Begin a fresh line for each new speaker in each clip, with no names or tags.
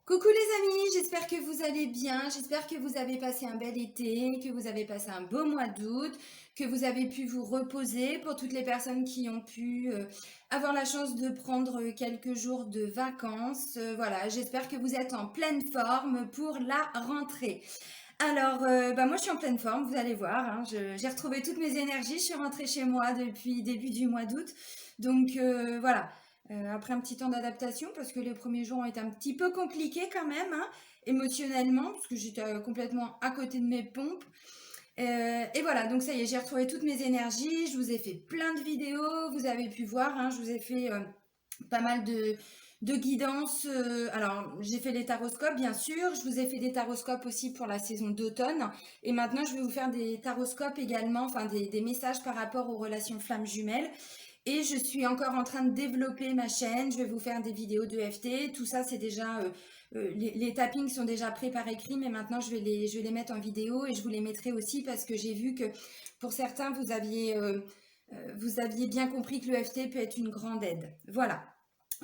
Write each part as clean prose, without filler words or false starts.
Coucou les amis, j'espère que vous allez bien, j'espère que vous avez passé un bel été, que vous avez passé un beau mois d'août, que vous avez pu vous reposer pour toutes les personnes qui ont pu avoir la chance de prendre quelques jours de vacances. Voilà, j'espère que vous êtes en pleine forme pour la rentrée. Alors, moi je suis en pleine forme, vous allez voir, hein, j'ai retrouvé toutes mes énergies, je suis rentrée chez moi depuis début du mois d'août. Donc voilà, après un petit temps d'adaptation, parce que les premiers jours ont été un petit peu compliqués quand même, hein, émotionnellement, parce que j'étais complètement à côté de mes pompes. Et voilà, donc ça y est, j'ai retrouvé toutes mes énergies, je vous ai fait plein de vidéos, vous avez pu voir, hein, je vous ai fait pas mal de guidance. Alors, j'ai fait les taroscopes, bien sûr. Je vous ai fait des taroscopes aussi pour la saison d'automne. Et maintenant, je vais vous faire des taroscopes également, enfin des messages par rapport aux relations flammes jumelles. Et je suis encore en train de développer ma chaîne. Je vais vous faire des vidéos de FT. Tout ça, c'est déjà... les tappings sont déjà prêts par écrit, mais maintenant, je vais les mettre en vidéo et je vous les mettrai aussi parce que j'ai vu que pour certains, vous aviez bien compris que le FT peut être une grande aide. Voilà.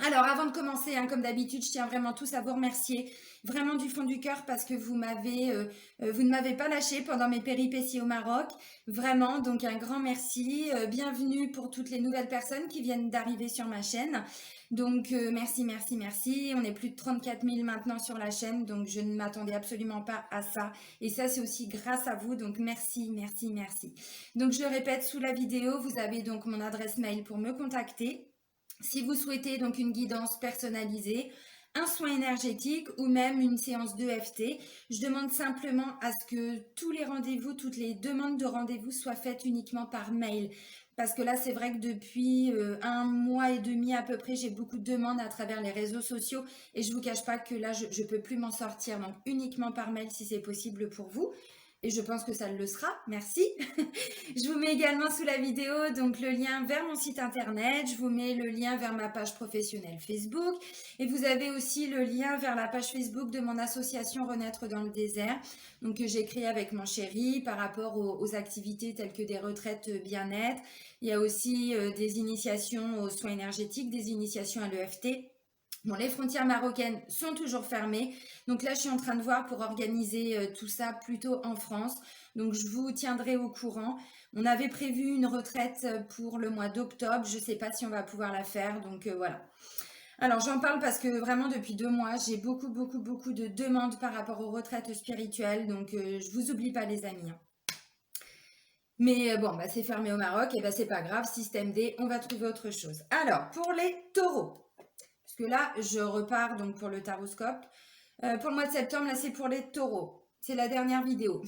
Alors, avant de commencer, hein, comme d'habitude, je tiens vraiment tous à vous remercier, vraiment du fond du cœur, parce que vous ne m'avez pas lâché pendant mes péripéties au Maroc, vraiment. Donc, un grand merci. Bienvenue pour toutes les nouvelles personnes qui viennent d'arriver sur ma chaîne. Donc, merci, merci, merci. On est plus de 34 000 maintenant sur la chaîne, donc je ne m'attendais absolument pas à ça. Et ça, c'est aussi grâce à vous. Donc, merci, merci, merci. Donc, je le répète, sous la vidéo, vous avez donc mon adresse mail pour me contacter. Si vous souhaitez donc une guidance personnalisée, un soin énergétique ou même une séance d'EFT, je demande simplement à ce que tous les rendez-vous, toutes les demandes de rendez-vous soient faites uniquement par mail. Parce que là, c'est vrai que depuis un mois et demi à peu près, j'ai beaucoup de demandes à travers les réseaux sociaux et je ne vous cache pas que là, je ne peux plus m'en sortir. Donc uniquement par mail si c'est possible pour vous. Et je pense que ça le sera. Merci. Je vous mets également sous la vidéo donc le lien vers mon site internet, je vous mets le lien vers ma page professionnelle Facebook et vous avez aussi le lien vers la page Facebook de mon association Renaître dans le désert, donc que j'ai créée avec mon chéri par rapport aux activités telles que des retraites bien-être. Il y a aussi des initiations aux soins énergétiques, des initiations à l'EFT. Bon, les frontières marocaines sont toujours fermées. Donc là, je suis en train de voir pour organiser tout ça plutôt en France. Donc je vous tiendrai au courant. On avait prévu une retraite pour le mois d'octobre. Je ne sais pas si on va pouvoir la faire. Donc voilà. Alors j'en parle parce que vraiment depuis 2 mois, j'ai beaucoup, beaucoup, beaucoup de demandes par rapport aux retraites spirituelles. Donc je vous oublie pas les amis, hein. Mais bon, bah, c'est fermé au Maroc. Et bah, c'est pas grave. Système D, on va trouver autre chose. Alors, pour les taureaux. Parce que là, je repars donc pour le taroscope. Pour le mois de septembre, là, c'est pour les taureaux. C'est la dernière vidéo.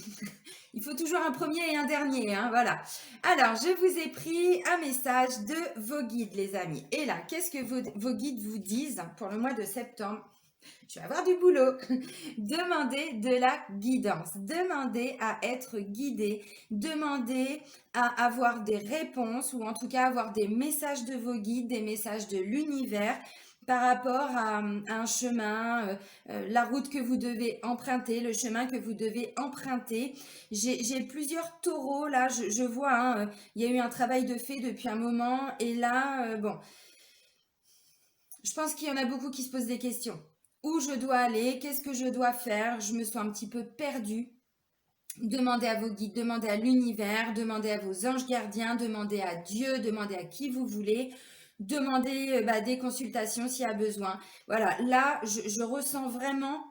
Il faut toujours un premier et un dernier, hein, voilà. Alors, je vous ai pris un message de vos guides, les amis. Et là, qu'est-ce que vos guides vous disent pour le mois de septembre? Je vais avoir du boulot. Demandez de la guidance. Demandez à être guidé. Demandez à avoir des réponses ou en tout cas avoir des messages de vos guides, des messages de l'univers par rapport à un chemin, la route que vous devez emprunter, le chemin que vous devez emprunter. J'ai plusieurs taureaux là, je vois, hein, il y a eu un travail de fait depuis un moment et là, bon, je pense qu'il y en a beaucoup qui se posent des questions. Où je dois aller? Qu'est-ce que je dois faire? Je me sens un petit peu perdue. Demandez à vos guides, demandez à l'univers, demandez à vos anges gardiens, demandez à Dieu, demandez à qui vous voulez. Demandez des consultations s'il y a besoin. Voilà, là, je ressens vraiment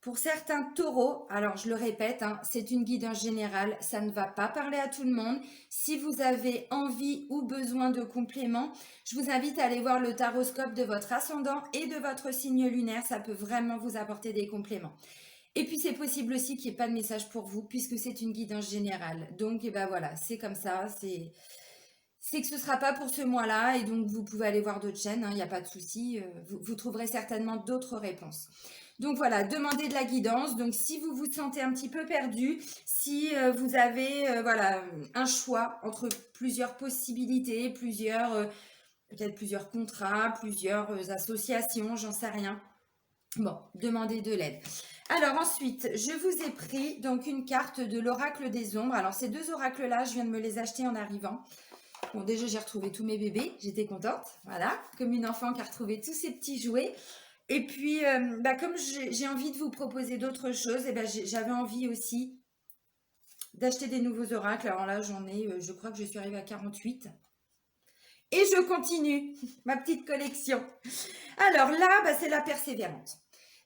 pour certains taureaux, alors je le répète, hein, c'est une guidance générale, ça ne va pas parler à tout le monde. Si vous avez envie ou besoin de compléments, je vous invite à aller voir le taroscope de votre ascendant et de votre signe lunaire, ça peut vraiment vous apporter des compléments. Et puis c'est possible aussi qu'il n'y ait pas de message pour vous puisque c'est une guidance générale. Donc et ben voilà, c'est comme ça, c'est que ce ne sera pas pour ce mois-là et donc vous pouvez aller voir d'autres chaînes, il n'y a pas de souci, vous trouverez certainement d'autres réponses. Donc voilà, demandez de la guidance. Donc si vous vous sentez un petit peu perdu, si vous avez voilà, un choix entre plusieurs possibilités, peut-être plusieurs contrats, plusieurs associations, j'en sais rien. Bon, demandez de l'aide. Alors ensuite, je vous ai pris donc une carte de l'oracle des ombres. Alors ces deux oracles-là, je viens de me les acheter en arrivant. Bon, déjà, j'ai retrouvé tous mes bébés. J'étais contente. Voilà, comme une enfant qui a retrouvé tous ses petits jouets. Et puis, comme j'ai envie de vous proposer d'autres choses, et ben, j'avais envie aussi d'acheter des nouveaux oracles. Alors là, j'en ai, je crois que je suis arrivée à 48. Et je continue ma petite collection. Alors là, c'est la persévérance.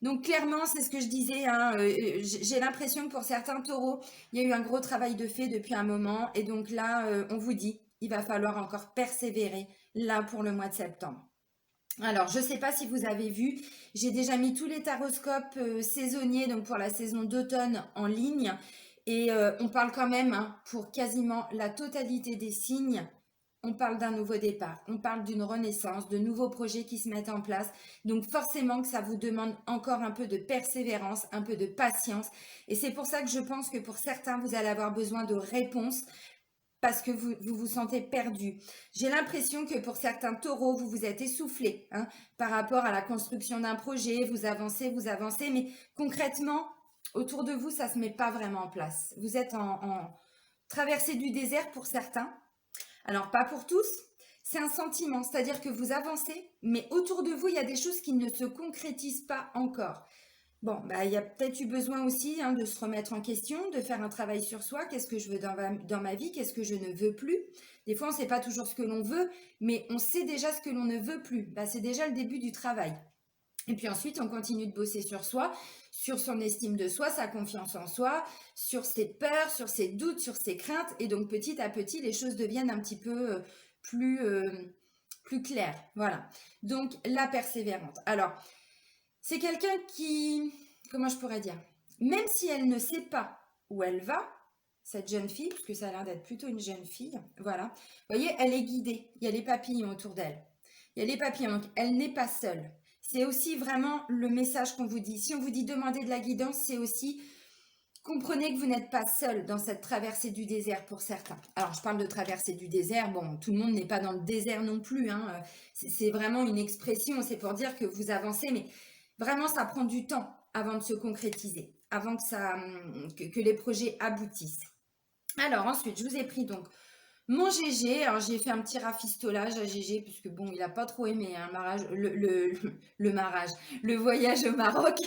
Donc clairement, c'est ce que je disais, hein, j'ai l'impression que pour certains taureaux, il y a eu un gros travail de fait depuis un moment. Et donc là, on vous dit, il va falloir encore persévérer là pour le mois de septembre. Alors, je ne sais pas si vous avez vu, j'ai déjà mis tous les taroscopes saisonniers, donc pour la saison d'automne en ligne. Et on parle quand même, hein, pour quasiment la totalité des signes, on parle d'un nouveau départ, on parle d'une renaissance, de nouveaux projets qui se mettent en place. Donc forcément que ça vous demande encore un peu de persévérance, un peu de patience. Et c'est pour ça que je pense que pour certains, vous allez avoir besoin de réponses parce que vous sentez perdu. J'ai l'impression que pour certains taureaux, vous vous êtes essoufflé, hein, par rapport à la construction d'un projet. Vous avancez, mais concrètement, autour de vous, ça ne se met pas vraiment en place. Vous êtes en traversée du désert pour certains. Alors, pas pour tous, c'est un sentiment, c'est-à-dire que vous avancez, mais autour de vous, il y a des choses qui ne se concrétisent pas encore. Bon, il y a peut-être eu besoin aussi, hein, de se remettre en question, de faire un travail sur soi. Qu'est-ce que je veux dans ma vie? Qu'est-ce que je ne veux plus? Des fois, on ne sait pas toujours ce que l'on veut, mais on sait déjà ce que l'on ne veut plus. C'est déjà le début du travail. Et puis ensuite, on continue de bosser sur soi, sur son estime de soi, sa confiance en soi, sur ses peurs, sur ses doutes, sur ses craintes. Et donc, petit à petit, les choses deviennent un petit peu plus claires. Voilà. Donc, la persévérante. Alors, c'est quelqu'un qui, comment je pourrais dire, même si elle ne sait pas où elle va, cette jeune fille, parce que ça a l'air d'être plutôt une jeune fille, voilà, vous voyez, elle est guidée, il y a les papillons autour d'elle. Il y a les papillons, donc elle n'est pas seule. C'est aussi vraiment le message qu'on vous dit. Si on vous dit demander de la guidance, c'est aussi comprenez que vous n'êtes pas seul dans cette traversée du désert pour certains. Alors, je parle de traversée du désert. Bon, tout le monde n'est pas dans le désert non plus, hein. C'est vraiment une expression, c'est pour dire que vous avancez, mais vraiment, ça prend du temps avant de se concrétiser, avant que les projets aboutissent. Alors, ensuite, je vous ai pris donc mon GG. Alors, j'ai fait un petit rafistolage à GG, puisque bon, il n'a pas trop aimé, hein, le voyage au Maroc.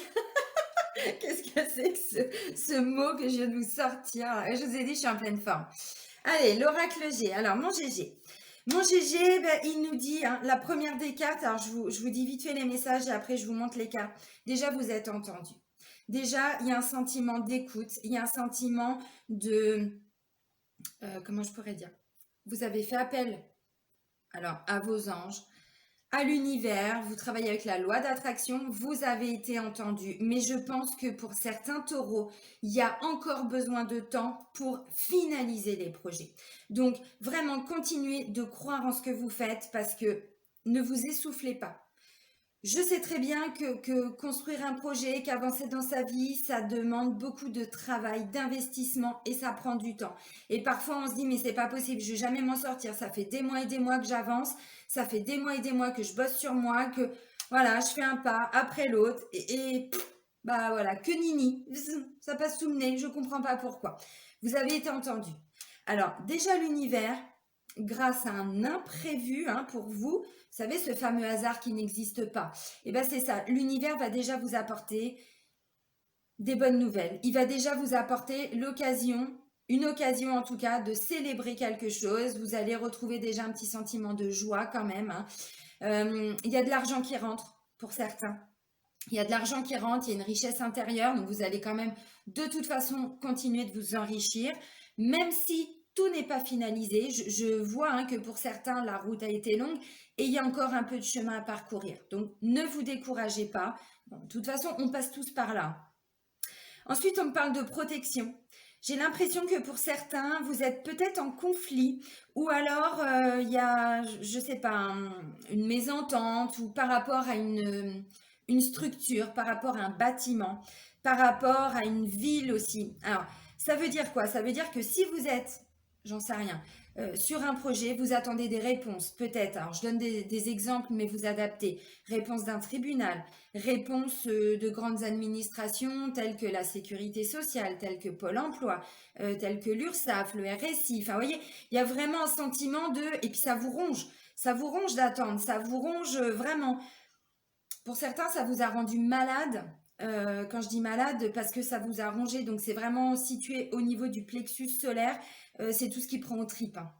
Qu'est-ce que c'est que ce mot que je viens de vous sortir? Je vous ai dit, je suis en pleine forme. Allez, l'oracle G. Alors, mon GG. Mon GG, il nous dit, hein, la première des cartes, alors je vous dis vite fait les messages et après je vous montre les cartes. Déjà, vous êtes entendu. Déjà, il y a un sentiment d'écoute, il y a un sentiment de... comment je pourrais dire? Vous avez fait appel alors à vos anges, à l'univers, vous travaillez avec la loi d'attraction, vous avez été entendu. Mais je pense que pour certains taureaux, il y a encore besoin de temps pour finaliser les projets. Donc, vraiment, continuez de croire en ce que vous faites parce que ne vous essoufflez pas. Je sais très bien que construire un projet, qu'avancer dans sa vie, ça demande beaucoup de travail, d'investissement et ça prend du temps. Et parfois on se dit mais c'est pas possible, je vais jamais m'en sortir. Ça fait des mois et des mois que j'avance, ça fait des mois et des mois que je bosse sur moi, que voilà, je fais un pas après l'autre voilà, que nini, ça passe sous le nez, je comprends pas pourquoi. Vous avez été entendu. Alors déjà l'univers, grâce à un imprévu, hein, pour vous, savez, ce fameux hasard qui n'existe pas. Et bien c'est ça, l'univers va déjà vous apporter des bonnes nouvelles. Il va déjà vous apporter l'occasion, une occasion en tout cas, de célébrer quelque chose. Vous allez retrouver déjà un petit sentiment de joie quand même, hein. Il y a de l'argent qui rentre pour certains. Il y a de l'argent qui rentre, il y a une richesse intérieure, donc vous allez quand même de toute façon continuer de vous enrichir, même si tout n'est pas finalisé. Je vois, hein, que pour certains, la route a été longue et il y a encore un peu de chemin à parcourir. Donc, ne vous découragez pas. Bon, de toute façon, on passe tous par là. Ensuite, on me parle de protection. J'ai l'impression que pour certains, vous êtes peut-être en conflit ou alors il y a, je ne sais pas, une mésentente ou par rapport à une structure, par rapport à un bâtiment, par rapport à une ville aussi. Alors, ça veut dire quoi? Ça veut dire que si vous êtes, j'en sais rien, sur un projet, vous attendez des réponses, peut-être. Alors, je donne des exemples, mais vous adaptez. Réponse d'un tribunal, réponse de grandes administrations telles que la sécurité sociale, telles que Pôle emploi, telles que l'URSSAF, le RSI. Enfin, vous voyez, il y a vraiment un sentiment de... Et puis, ça vous ronge d'attendre, ça vous ronge vraiment. Pour certains, ça vous a rendu malade. Quand je dis malade, parce que ça vous a rongé, donc c'est vraiment situé au niveau du plexus solaire. C'est tout ce qui prend aux tripes, hein.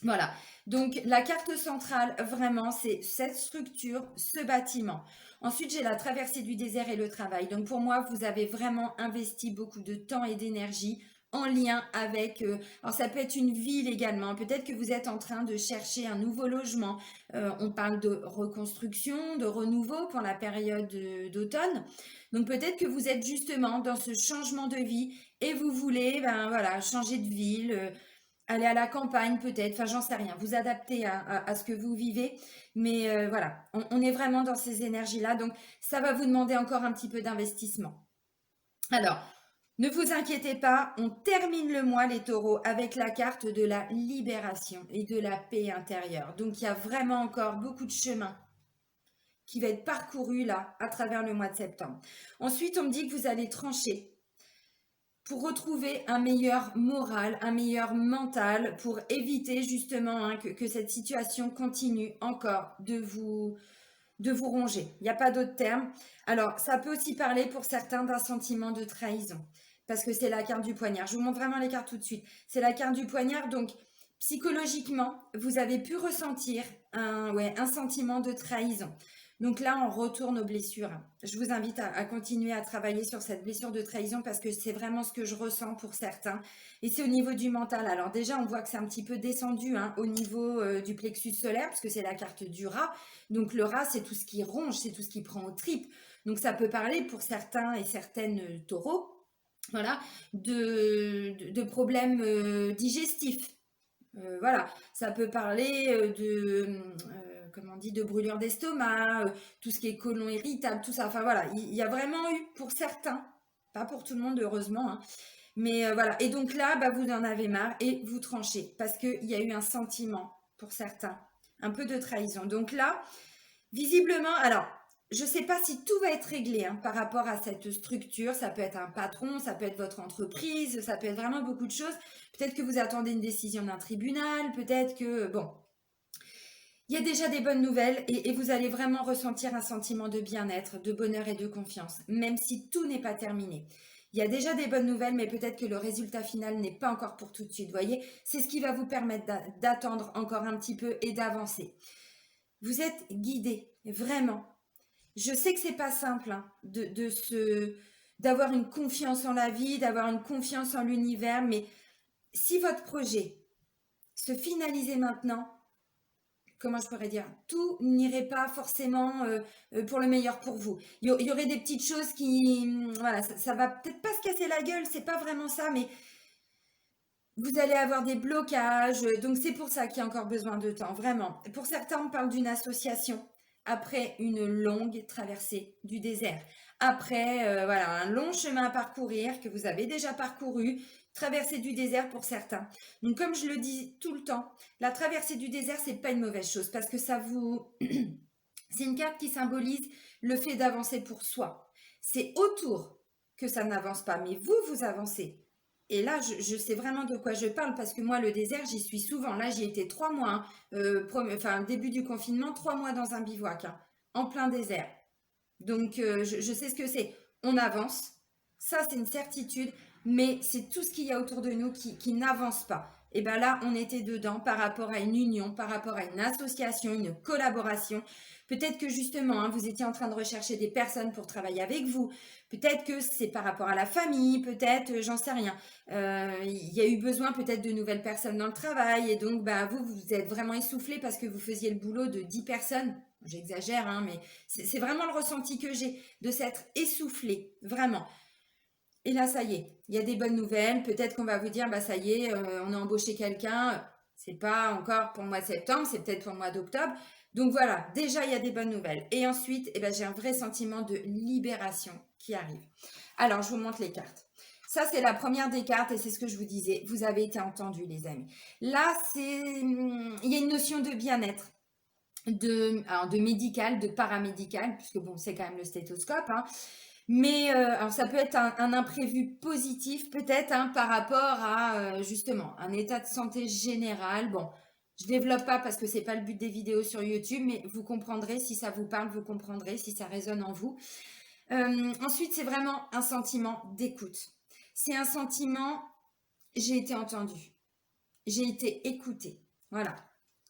Voilà, donc la carte centrale, vraiment, c'est cette structure, ce bâtiment. Ensuite, j'ai la traversée du désert et le travail. Donc pour moi, vous avez vraiment investi beaucoup de temps et d'énergie en lien avec, alors ça peut être une ville également, peut-être que vous êtes en train de chercher un nouveau logement. On parle de reconstruction, de renouveau pour la période d'automne. Donc peut-être que vous êtes justement dans ce changement de vie et vous voulez, ben voilà, changer de ville, aller à la campagne peut-être, enfin j'en sais rien, vous adaptez à ce que vous vivez, mais voilà, on est vraiment dans ces énergies-là, donc ça va vous demander encore un petit peu d'investissement. Alors, ne vous inquiétez pas, on termine le mois les taureaux avec la carte de la libération et de la paix intérieure. Donc il y a vraiment encore beaucoup de chemin qui va être parcouru là à travers le mois de septembre. Ensuite, on me dit que vous allez trancher pour retrouver un meilleur moral, un meilleur mental, pour éviter justement hein, que cette situation continue encore de vous ronger. Il n'y a pas d'autre terme. Alors, ça peut aussi parler pour certains d'un sentiment de trahison, parce que c'est la carte du poignard. Je vous montre vraiment les cartes tout de suite. C'est la carte du poignard, donc psychologiquement, vous avez pu ressentir un sentiment de trahison. Donc là, on retourne aux blessures. Je vous invite à continuer à travailler sur cette blessure de trahison parce que c'est vraiment ce que je ressens pour certains. Et c'est au niveau du mental. Alors déjà, on voit que c'est un petit peu descendu hein, au niveau du plexus solaire parce que c'est la carte du rat. Donc le rat, c'est tout ce qui ronge, c'est tout ce qui prend aux tripes. Donc ça peut parler pour certains et certaines taureaux, voilà, de problèmes digestifs. Voilà, ça peut parler comment on dit, de brûlure d'estomac, tout ce qui est côlon irritable, tout ça. Enfin voilà, il y a vraiment eu pour certains, pas pour tout le monde heureusement, hein, mais voilà. Et donc là, bah, vous en avez marre et vous tranchez parce qu'il y a eu un sentiment pour certains, un peu de trahison. Donc là, visiblement, alors, je ne sais pas si tout va être réglé hein, par rapport à cette structure. Ça peut être un patron, ça peut être votre entreprise, ça peut être vraiment beaucoup de choses. Peut-être que vous attendez une décision d'un tribunal, peut-être que, bon, il y a déjà des bonnes nouvelles et vous allez vraiment ressentir un sentiment de bien-être, de bonheur et de confiance, même si tout n'est pas terminé. Il y a déjà des bonnes nouvelles, mais peut-être que le résultat final n'est pas encore pour tout de suite. Vous voyez, c'est ce qui va vous permettre d'attendre encore un petit peu et d'avancer. Vous êtes guidé, vraiment. Je sais que c'est pas simple hein, d'avoir une confiance en la vie, d'avoir une confiance en l'univers, mais si votre projet se finalisait maintenant, comment je pourrais dire, tout n'irait pas forcément pour le meilleur pour vous. Il y aurait des petites choses qui, voilà, ça va peut-être pas se casser la gueule, c'est pas vraiment ça, mais vous allez avoir des blocages, donc c'est pour ça qu'il y a encore besoin de temps, vraiment. Pour certains, on parle d'une association après une longue traversée du désert. Après, voilà, un long chemin à parcourir que vous avez déjà parcouru, traversée du désert pour certains. Donc, comme je le dis tout le temps, la traversée du désert, c'est pas une mauvaise chose parce que ça vous, c'est une carte qui symbolise le fait d'avancer pour soi. C'est autour que ça n'avance pas, mais vous, vous avancez. Et là, je sais vraiment de quoi je parle parce que moi, le désert, j'y suis souvent. Là, j'y étais 3 mois, hein, enfin, début du confinement, 3 mois dans un bivouac, hein, en plein désert. Donc, je sais ce que c'est. On avance, ça, c'est une certitude, mais c'est tout ce qu'il y a autour de nous qui n'avance pas. Et bien là, on était dedans par rapport à une union, par rapport à une association, une collaboration. Peut-être que justement, hein, vous étiez en train de rechercher des personnes pour travailler avec vous. Peut-être que c'est par rapport à la famille, peut-être, j'en sais rien. Il y a eu besoin peut-être de nouvelles personnes dans le travail et donc bah, vous êtes vraiment essoufflé parce que vous faisiez le boulot de 10 personnes. J'exagère, hein, mais c'est vraiment le ressenti que j'ai de s'être essoufflé, vraiment. Et là, ça y est, il y a des bonnes nouvelles. Peut-être qu'on va vous dire, bah ça y est, on a embauché quelqu'un. C'est pas encore pour le mois de septembre, c'est peut-être pour le mois d'octobre. Donc voilà, déjà, il y a des bonnes nouvelles. Et ensuite, eh ben, j'ai un vrai sentiment de libération qui arrive. Alors, je vous montre les cartes. Ça, c'est la première des cartes et c'est ce que je vous disais. Vous avez été entendus, les amis. Là, il y a une notion de bien-être. Alors de médical, de paramédical, puisque bon, c'est quand même le stéthoscope, hein. Mais alors ça peut être un imprévu positif, peut-être, hein, par rapport à justement un état de santé général. Bon, Je développe pas parce que c'est pas le but des vidéos sur YouTube, mais vous comprendrez si ça vous parle, vous comprendrez si ça résonne en vous. Ensuite, c'est vraiment un sentiment d'écoute. C'est un sentiment, j'ai été entendue, j'ai été écoutée. Voilà.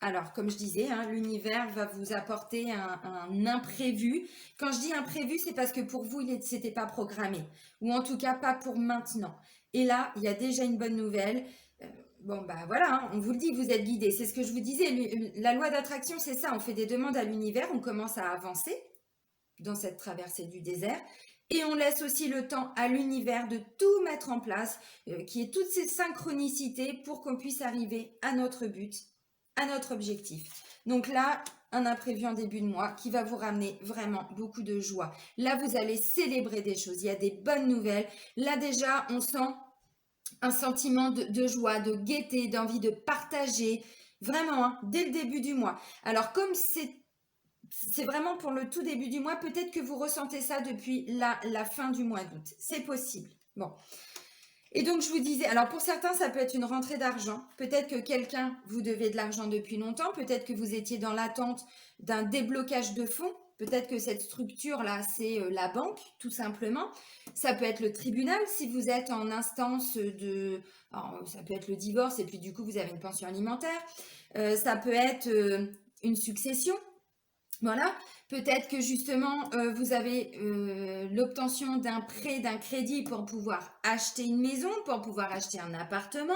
Alors, comme je disais, hein, l'univers va vous apporter un imprévu. Quand je dis imprévu, c'est parce que pour vous, c'était pas programmé. Ou en tout cas, pas pour maintenant. Et là, il y a déjà une bonne nouvelle. Euh, Bon, bah voilà, hein, on vous le dit, vous êtes guidé. C'est ce que je vous disais. La loi d'attraction, c'est ça. On fait des demandes à l'univers, on commence à avancer dans cette traversée du désert. Et on laisse aussi le temps à l'univers de tout mettre en place, qui est toutes ces synchronicités pour qu'on puisse arriver à notre but, à notre objectif. Donc là, un imprévu en début de mois qui va vous ramener vraiment beaucoup de joie. Là, vous allez célébrer des choses. Il y a des bonnes nouvelles. Là, déjà, on sent un sentiment de joie, de gaieté, d'envie de partager. Vraiment, hein, dès le début du mois. Alors, comme c'est vraiment pour le tout début du mois. Peut-être que vous ressentez ça depuis la fin du mois d'août. C'est possible. Bon. Et donc, je vous disais, alors pour certains, ça peut être une rentrée d'argent. Peut-être que quelqu'un vous devait de l'argent depuis longtemps. Peut-être que vous étiez dans l'attente d'un déblocage de fonds. Peut-être que cette structure-là, c'est la banque, tout simplement. Ça peut être le tribunal si vous êtes en instance de... Alors, ça peut être le divorce et puis du coup, vous avez une pension alimentaire. Ça peut être une succession. Voilà, peut-être que justement, vous avez l'obtention d'un prêt, d'un crédit pour pouvoir acheter une maison, pour pouvoir acheter un appartement,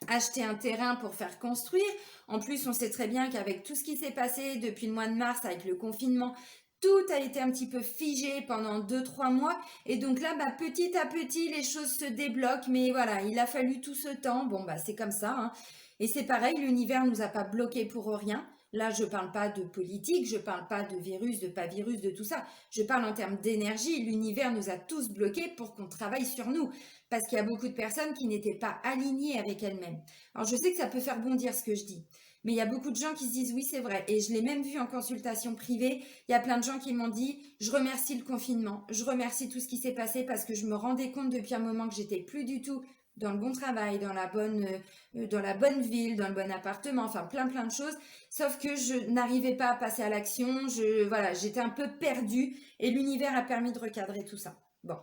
acheter un terrain pour faire construire. En plus, on sait très bien qu'avec tout ce qui s'est passé depuis le mois de mars, avec le confinement, tout a été un petit peu figé pendant 2, 3 mois. Et donc là, bah, petit à petit, les choses se débloquent. Mais voilà, il a fallu tout ce temps. Bon, bah, c'est comme ça, hein. Et c'est pareil, l'univers ne nous a pas bloqués pour rien. Là, je ne parle pas de politique, je ne parle pas de virus, de pas virus, de tout ça. Je parle en termes d'énergie. L'univers nous a tous bloqués pour qu'on travaille sur nous. Parce qu'il y a beaucoup de personnes qui n'étaient pas alignées avec elles-mêmes. Alors, je sais que ça peut faire bondir ce que je dis. Mais il y a beaucoup de gens qui se disent oui, c'est vrai. Et je l'ai même vu en consultation privée. Il y a plein de gens qui m'ont dit, je remercie le confinement. Je remercie tout ce qui s'est passé parce que je me rendais compte depuis un moment que j'étais plus du tout dans le bon travail, dans la bonne ville, dans le bon appartement, enfin plein de choses. Sauf que je n'arrivais pas à passer à l'action. Voilà, j'étais un peu perdue et l'univers a permis de recadrer tout ça. Bon.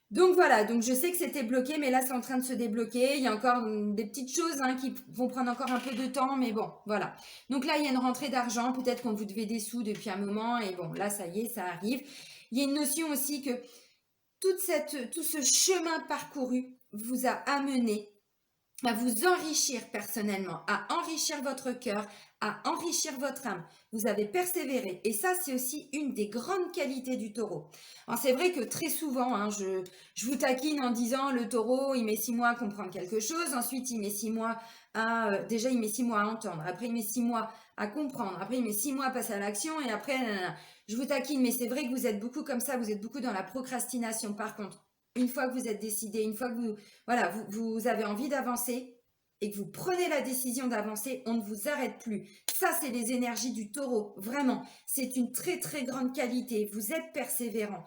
Donc voilà, donc je sais que c'était bloqué, mais là c'est en train de se débloquer. Il y a encore des petites choses hein, qui vont prendre encore un peu de temps, mais bon, voilà. Donc là, il y a une rentrée d'argent. Peut-être qu'on vous devait des sous depuis un moment, et bon, là, ça y est, ça arrive. Il y a une notion aussi que tout ce chemin parcouru vous a amené à vous enrichir personnellement, à enrichir votre cœur, à enrichir votre âme. Vous avez persévéré. Et ça, c'est aussi une des grandes qualités du taureau. Alors, c'est vrai que très souvent, hein, je vous taquine en disant le taureau, il met 6 mois à comprendre quelque chose. Ensuite, il met 6 mois déjà, il met 6 mois à entendre. Après, il met 6 mois à comprendre. Après, il met 6 mois à passer à l'action. Et après, je vous taquine. Mais c'est vrai que vous êtes beaucoup comme ça. Vous êtes beaucoup dans la procrastination. Par contre, une fois que vous êtes décidé, une fois que voilà, vous avez envie d'avancer et que vous prenez la décision d'avancer, on ne vous arrête plus. Ça, c'est les énergies du taureau. Vraiment, c'est une très grande qualité. Vous êtes persévérant.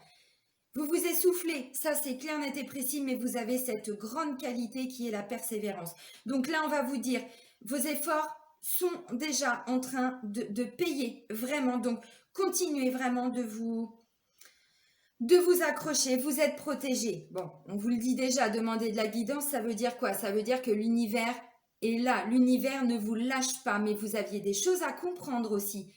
Vous vous essoufflez, ça c'est clair, net et précis, mais vous avez cette grande qualité qui est la persévérance. Donc là, on va vous dire, vos efforts sont déjà en train de payer, vraiment. Donc, continuez vraiment de vous accrocher, vous êtes protégé. Bon, on vous le dit déjà, demander de la guidance, ça veut dire quoi? Ça veut dire que l'univers est là. L'univers ne vous lâche pas, mais vous aviez des choses à comprendre aussi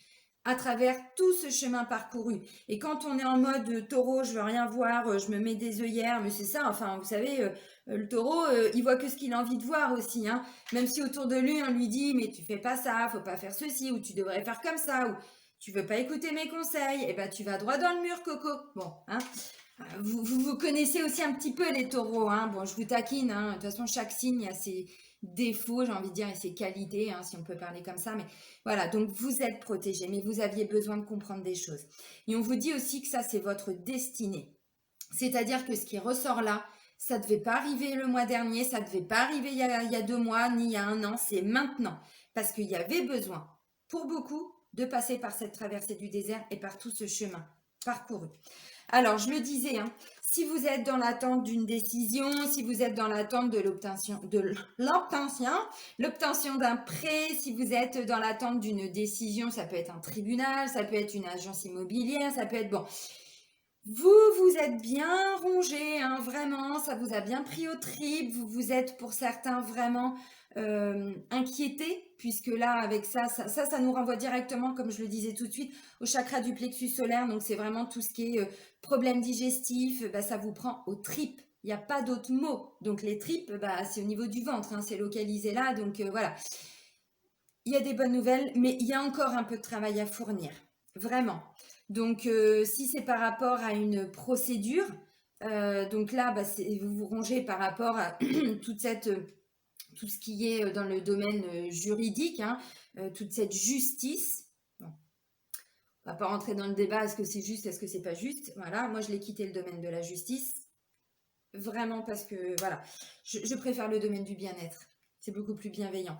à travers tout ce chemin parcouru. Et quand on est en mode taureau, je veux rien voir, je me mets des œillères, mais c'est ça, enfin, vous savez, le taureau, il voit que ce qu'il a envie de voir aussi, hein. Même si autour de lui, on lui dit, mais tu fais pas ça, faut pas faire ceci, ou tu devrais faire comme ça, ou tu veux pas écouter mes conseils, et ben tu vas droit dans le mur, Coco. Bon, hein. Vous connaissez aussi un petit peu les taureaux, hein. Bon, je vous taquine, hein. De toute façon, chaque signe a ses défauts, j'ai envie de dire, et ses qualités, hein, si on peut parler comme ça. Mais voilà, donc vous êtes protégé, mais vous aviez besoin de comprendre des choses. Et on vous dit aussi que ça, c'est votre destinée. C'est-à-dire que ce qui ressort là, ça ne devait pas arriver le mois dernier, ça ne devait pas arriver il y a 2 mois, ni il y a un an, c'est maintenant. Parce qu'il y avait besoin, pour beaucoup, de passer par cette traversée du désert et par tout ce chemin. parcouru. Alors, je le disais, hein, si vous êtes dans l'attente d'une décision, si vous êtes dans l'attente de l'obtention d'un prêt, si vous êtes dans l'attente d'une décision, ça peut être un tribunal, ça peut être une agence immobilière, ça peut être bon. Vous êtes bien rongé, hein, vraiment, ça vous a bien pris aux tripes, vous êtes pour certains vraiment inquiétés, puisque là, avec ça nous renvoie directement, comme je le disais tout de suite, au chakra du plexus solaire, donc c'est vraiment tout ce qui est problème digestif, bah, ça vous prend aux tripes. Il n'y a pas d'autre mot. Donc les tripes, bah, c'est au niveau du ventre, hein, c'est localisé là, donc voilà. Il y a des bonnes nouvelles, mais il y a encore un peu de travail à fournir, vraiment. Donc, si c'est par rapport à une procédure, donc là, bah, vous vous rongez par rapport à toute cette, tout ce qui est dans le domaine juridique, hein, toute cette justice. Bon, on va pas rentrer dans le débat, est-ce que c'est juste, est-ce que c'est pas juste. Voilà, moi je l'ai quitté le domaine de la justice, vraiment parce que, voilà, je préfère le domaine du bien-être. C'est beaucoup plus bienveillant.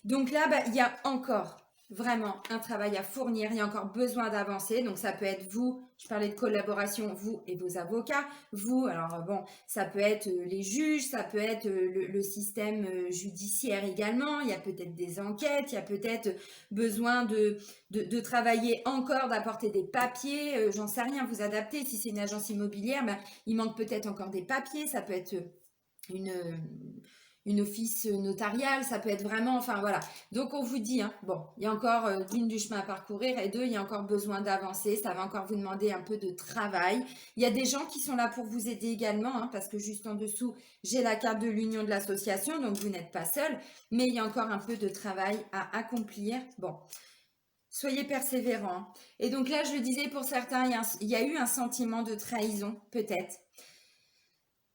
Donc là, bah, il y a encore vraiment un travail à fournir, il y a encore besoin d'avancer. Donc ça peut être vous, je parlais de collaboration, vous et vos avocats, vous, alors bon, ça peut être les juges, ça peut être le système judiciaire également, il y a peut-être des enquêtes, il y a peut-être besoin de travailler encore, d'apporter des papiers, j'en sais rien, vous adaptez. Si c'est une agence immobilière, bah, il manque peut-être encore des papiers, ça peut être une office notariale, ça peut être vraiment, enfin voilà. Donc on vous dit, hein, bon, il y a encore d'une du chemin à parcourir et deux, il y a encore besoin d'avancer, ça va encore vous demander un peu de travail. Il y a des gens qui sont là pour vous aider également, hein, parce que juste en dessous, j'ai la carte de l'union de l'association, donc vous n'êtes pas seul, mais il y a encore un peu de travail à accomplir. Bon, soyez persévérants. Et donc là, je le disais, pour certains, il y a eu un sentiment de trahison, peut-être.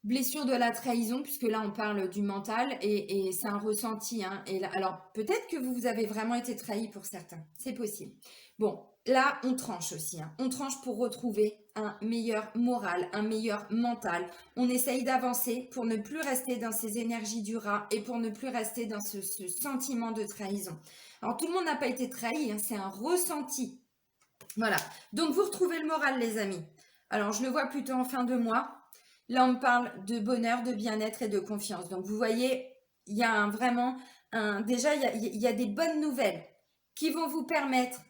Blessure de la trahison, puisque là on parle du mental et c'est un ressenti. Hein. Et là, alors peut-être que vous avez vraiment été trahi pour certains, c'est possible. Bon, là on tranche aussi. Hein. On tranche pour retrouver un meilleur moral, un meilleur mental. On essaye d'avancer pour ne plus rester dans ces énergies du rat et pour ne plus rester dans ce sentiment de trahison. Alors tout le monde n'a pas été trahi, hein, c'est un ressenti. Voilà, donc vous retrouvez le moral les amis. Alors je le vois plutôt en fin de mois. Là, on parle de bonheur, de bien-être et de confiance. Donc, vous voyez, il y a vraiment déjà, il y a des bonnes nouvelles qui vont vous permettre,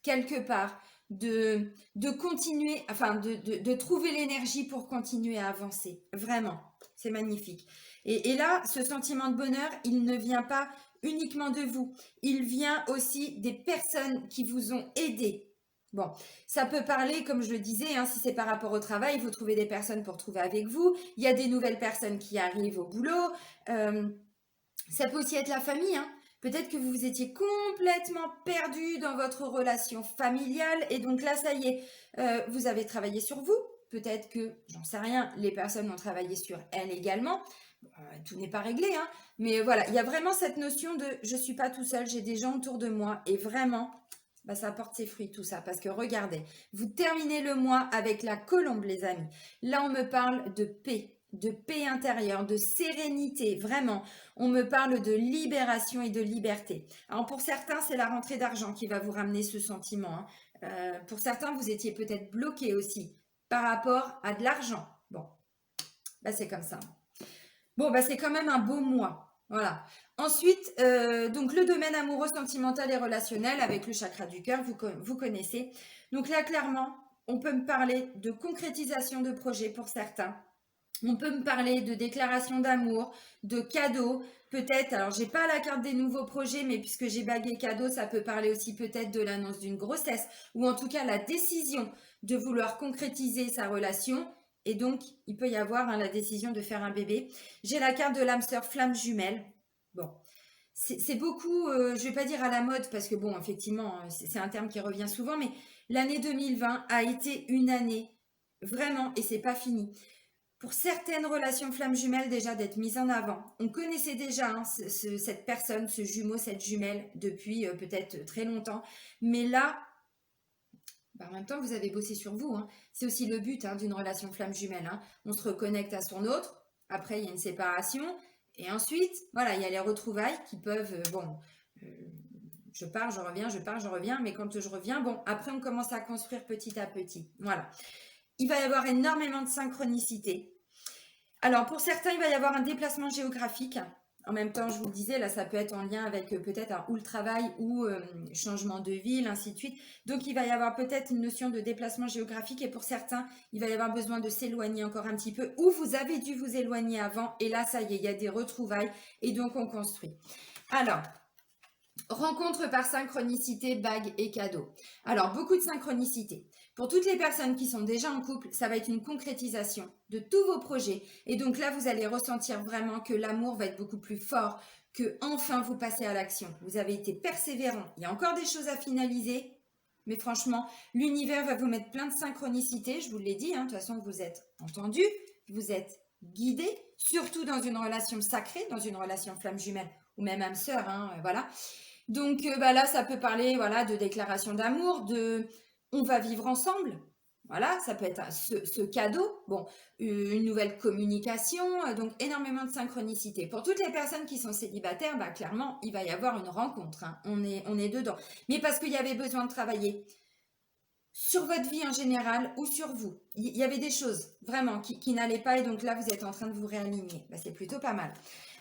quelque part, de continuer, enfin, de trouver l'énergie pour continuer à avancer. Vraiment, c'est magnifique. Et là, ce sentiment de bonheur, il ne vient pas uniquement de vous. Il vient aussi des personnes qui vous ont aidé. Bon, ça peut parler, comme je le disais, hein, si c'est par rapport au travail, vous trouvez des personnes pour trouver avec vous. Il y a des nouvelles personnes qui arrivent au boulot. Ça peut aussi être la famille. Hein. Peut-être que vous étiez complètement perdu dans votre relation familiale et donc là, ça y est, vous avez travaillé sur vous. Peut-être que, j'en sais rien, les personnes ont travaillé sur elles également. Tout n'est pas réglé, hein, mais voilà, il y a vraiment cette notion de je ne suis pas tout seul, j'ai des gens autour de moi et vraiment, bah, ça porte ses fruits tout ça, parce que regardez, vous terminez le mois avec la colombe les amis. Là on me parle de paix intérieure, de sérénité, vraiment. On me parle de libération et de liberté. Alors pour certains c'est la rentrée d'argent qui va vous ramener ce sentiment. Hein. Pour certains vous étiez peut-être bloqué aussi par rapport à de l'argent. Bon, bah, c'est comme ça. Bon, bah, c'est quand même un beau mois. Voilà. Ensuite, donc le domaine amoureux, sentimental et relationnel avec le chakra du cœur, vous connaissez. Donc là, clairement, on peut me parler de concrétisation de projets pour certains. On peut me parler de déclaration d'amour, de cadeaux, peut-être, alors j'ai pas la carte des nouveaux projets, mais puisque j'ai bagué cadeau, ça peut parler aussi peut-être de l'annonce d'une grossesse, ou en tout cas la décision de vouloir concrétiser sa relation, et donc il peut y avoir la décision de faire un bébé. J'ai la carte de l'âme sœur flamme jumelle. Bon, c'est beaucoup, je vais pas dire à la mode, parce que bon, effectivement, c'est un terme qui revient souvent, mais l'année 2020 a été une année, vraiment, et c'est pas fini pour certaines relations flammes jumelles déjà d'être mises en avant. On connaissait déjà hein, cette personne, ce jumeau, cette jumelle depuis peut-être très longtemps. Mais là, bah, en même temps, vous avez bossé sur vous. Hein. C'est aussi le but hein, d'une relation flamme jumelle. Hein. On se reconnecte à son autre. Après, il y a une séparation. Et ensuite, voilà, il y a les retrouvailles qui peuvent, Je pars, je reviens, je pars, je reviens. Mais quand je reviens, bon, après, on commence à construire petit à petit. Voilà. Il va y avoir énormément de synchronicité. Alors, pour certains, il va y avoir un déplacement géographique. En même temps, je vous le disais, là, ça peut être en lien avec peut-être ou le travail ou changement de ville, ainsi de suite. Donc, il va y avoir peut-être une notion de déplacement géographique et pour certains, il va y avoir besoin de s'éloigner encore un petit peu ou vous avez dû vous éloigner avant et là, ça y est, il y a des retrouvailles et donc on construit. Alors, rencontre par synchronicité, bague et cadeau. Alors, beaucoup de synchronicité. Pour toutes les personnes qui sont déjà en couple, ça va être une concrétisation de tous vos projets. Et donc là, vous allez ressentir vraiment que l'amour va être beaucoup plus fort, que enfin vous passez à l'action. Vous avez été persévérant. Il y a encore des choses à finaliser. Mais franchement, l'univers va vous mettre plein de synchronicité. Je vous l'ai dit, hein, de toute façon, vous êtes entendu, vous êtes guidé, surtout dans une relation sacrée, dans une relation flamme jumelle ou même âme sœur, hein, voilà. Donc là, ça peut parler voilà, de déclaration d'amour, de on va vivre ensemble. Voilà, ça peut être ce cadeau. Bon, une nouvelle communication, donc énormément de synchronicité. Pour toutes les personnes qui sont célibataires, bah, clairement, il va y avoir une rencontre. Hein. On est dedans. Mais parce qu'il y avait besoin de travailler sur votre vie en général ou sur vous. Il y avait des choses vraiment qui n'allaient pas et donc là, vous êtes en train de vous réaligner. Bah, c'est plutôt pas mal.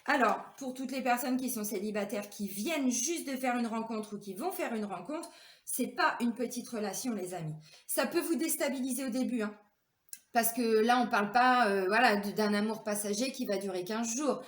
Alors, pour toutes les personnes qui sont célibataires, qui viennent juste de faire une rencontre ou qui vont faire une rencontre, c'est pas une petite relation, les amis. Ça peut vous déstabiliser au début, hein, parce que là, on parle pas voilà, d'un amour passager qui va durer 15 jours.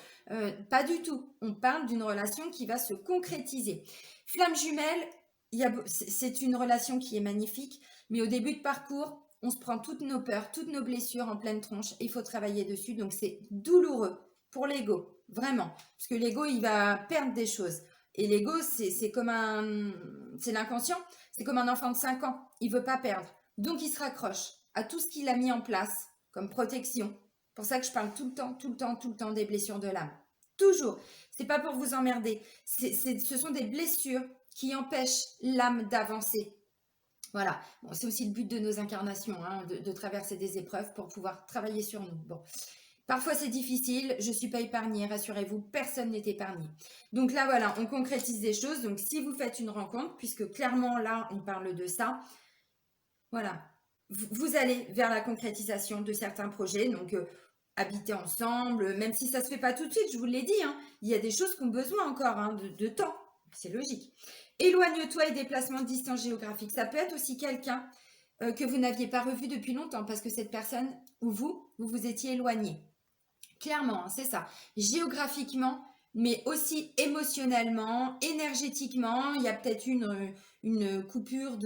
Pas du tout. On parle d'une relation qui va se concrétiser. Flamme jumelle, c'est une relation qui est magnifique, mais au début de parcours, on se prend toutes nos peurs, toutes nos blessures en pleine tronche. Il faut travailler dessus, donc c'est douloureux pour l'ego. Vraiment, parce que l'ego, il va perdre des choses. Et l'ego, c'est comme c'est l'inconscient, c'est comme un enfant de 5 ans. Il veut pas perdre. Donc, il se raccroche à tout ce qu'il a mis en place comme protection. C'est pour ça que je parle tout le temps, tout le temps, tout le temps des blessures de l'âme. Toujours. C'est pas pour vous emmerder. Ce sont des blessures qui empêchent l'âme d'avancer. Voilà. Bon, c'est aussi le but de nos incarnations, hein, de traverser des épreuves pour pouvoir travailler sur nous. Bon. Parfois, c'est difficile. Je ne suis pas épargnée, rassurez-vous, personne n'est épargné. Donc là, voilà, on concrétise des choses. Donc, si vous faites une rencontre, puisque clairement, là, on parle de ça, voilà, vous allez vers la concrétisation de certains projets. Donc, habiter ensemble, même si ça ne se fait pas tout de suite, je vous l'ai dit, hein, il y a des choses qui ont besoin encore hein, de temps. C'est logique. Éloigne-toi et déplacement de distance géographique. Ça peut être aussi quelqu'un que vous n'aviez pas revu depuis longtemps parce que cette personne ou vous vous étiez éloigné. Clairement, hein, c'est ça. Géographiquement, mais aussi émotionnellement, énergétiquement, il y a peut-être une coupure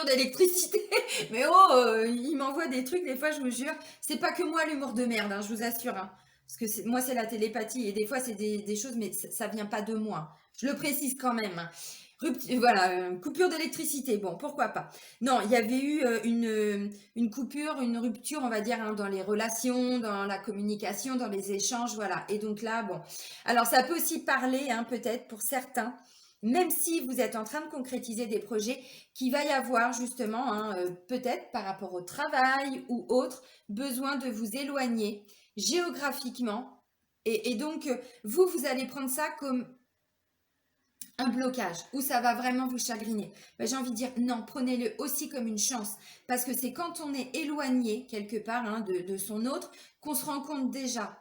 d'électricité. Mais oh, il m'envoie des trucs, des fois, je vous jure. C'est pas que moi l'humour de merde, hein, je vous assure. Hein. Parce que moi, c'est la télépathie. Et des fois, c'est des choses, mais ça vient pas de moi. Je le précise quand même. Hein. Voilà, coupure d'électricité, bon, pourquoi pas. Non, il y avait eu une coupure, une rupture, on va dire, hein, dans les relations, dans la communication, dans les échanges, voilà. Et donc là, bon. Alors, ça peut aussi parler, hein, peut-être, pour certains, même si vous êtes en train de concrétiser des projets, qu'il va y avoir justement, hein, peut-être par rapport au travail ou autre, besoin de vous éloigner géographiquement. Et donc, vous allez prendre ça comme un blocage où ça va vraiment vous chagriner. Ben, j'ai envie de dire non, prenez-le aussi comme une chance parce que c'est quand on est éloigné quelque part hein, de son autre qu'on se rend compte déjà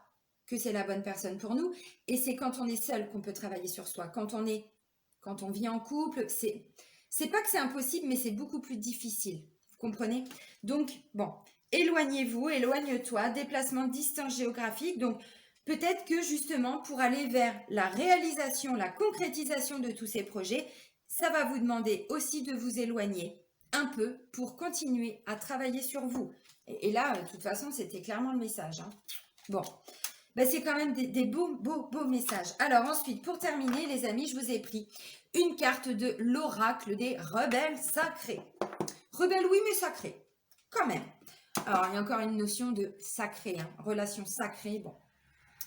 que c'est la bonne personne pour nous et c'est quand on est seul qu'on peut travailler sur soi. Quand on vit en couple, c'est pas que c'est impossible mais c'est beaucoup plus difficile. Vous comprenez? Donc bon, éloignez-vous, éloigne-toi, déplacement de distance géographique. Donc peut-être que justement, pour aller vers la réalisation, la concrétisation de tous ces projets, ça va vous demander aussi de vous éloigner un peu pour continuer à travailler sur vous. Et là, de toute façon, c'était clairement le message. Hein. Bon, ben, c'est quand même des beaux messages. Alors ensuite, pour terminer, les amis, je vous ai pris une carte de l'oracle des rebelles sacrés. Rebelles, oui, mais sacrés, quand même. Alors, il y a encore une notion de sacré, hein, relation sacrée, bon.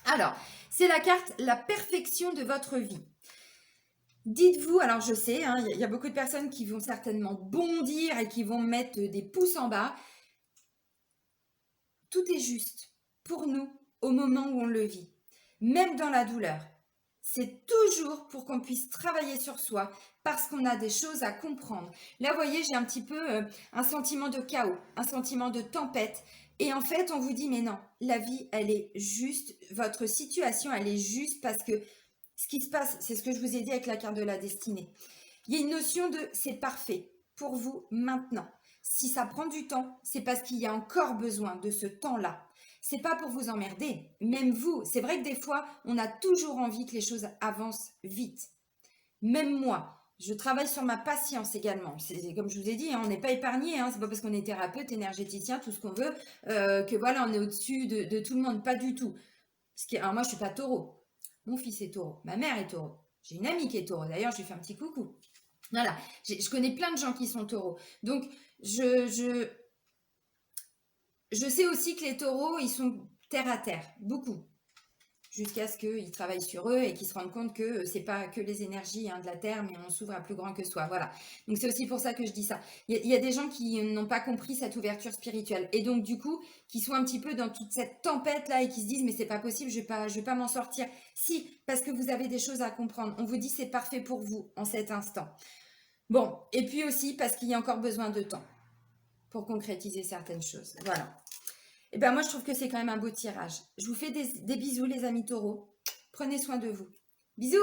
Alors, c'est la carte la perfection de votre vie. Dites-vous, alors je sais, hein, y a beaucoup de personnes qui vont certainement bondir et qui vont mettre des pouces en bas. Tout est juste pour nous au moment où on le vit, même dans la douleur. c'est toujours pour qu'on puisse travailler sur soi parce qu'on a des choses à comprendre. Là, vous voyez, j'ai un petit peu un sentiment de chaos, un sentiment de tempête. Et en fait, on vous dit, mais non, la vie, elle est juste, votre situation, elle est juste parce que ce qui se passe, c'est ce que je vous ai dit avec la carte de la destinée. Il y a une notion de c'est parfait pour vous maintenant. Si ça prend du temps, c'est parce qu'il y a encore besoin de ce temps-là. C'est pas pour vous emmerder, même vous. C'est vrai que des fois, on a toujours envie que les choses avancent vite. Même moi, je travaille sur ma patience également. C'est comme je vous ai dit, hein, on n'est pas épargné. Hein, c'est pas parce qu'on est thérapeute, énergéticien, tout ce qu'on veut, que voilà, on est au-dessus de tout le monde. Pas du tout. Alors moi, je suis pas taureau. Mon fils est taureau. Ma mère est taureau. J'ai une amie qui est taureau. D'ailleurs, je lui fais un petit coucou. Voilà, je connais plein de gens qui sont taureaux. Donc, je sais aussi que les taureaux, ils sont terre à terre, beaucoup. Jusqu'à ce qu'ils travaillent sur eux et qu'ils se rendent compte que c'est pas que les énergies de la terre, mais on s'ouvre à plus grand que soi. Voilà. Donc, c'est aussi pour ça que je dis ça. Il y a des gens qui n'ont pas compris cette ouverture spirituelle. Et donc, du coup, qui sont un petit peu dans toute cette tempête-là et qui se disent, mais c'est pas possible, je vais pas m'en sortir. Si, parce que vous avez des choses à comprendre. On vous dit, c'est parfait pour vous en cet instant. Bon, et puis aussi parce qu'il y a encore besoin de temps pour concrétiser certaines choses. Voilà. Et ben moi, je trouve que c'est quand même un beau tirage. Je vous fais des bisous, les amis taureaux. Prenez soin de vous. Bisous!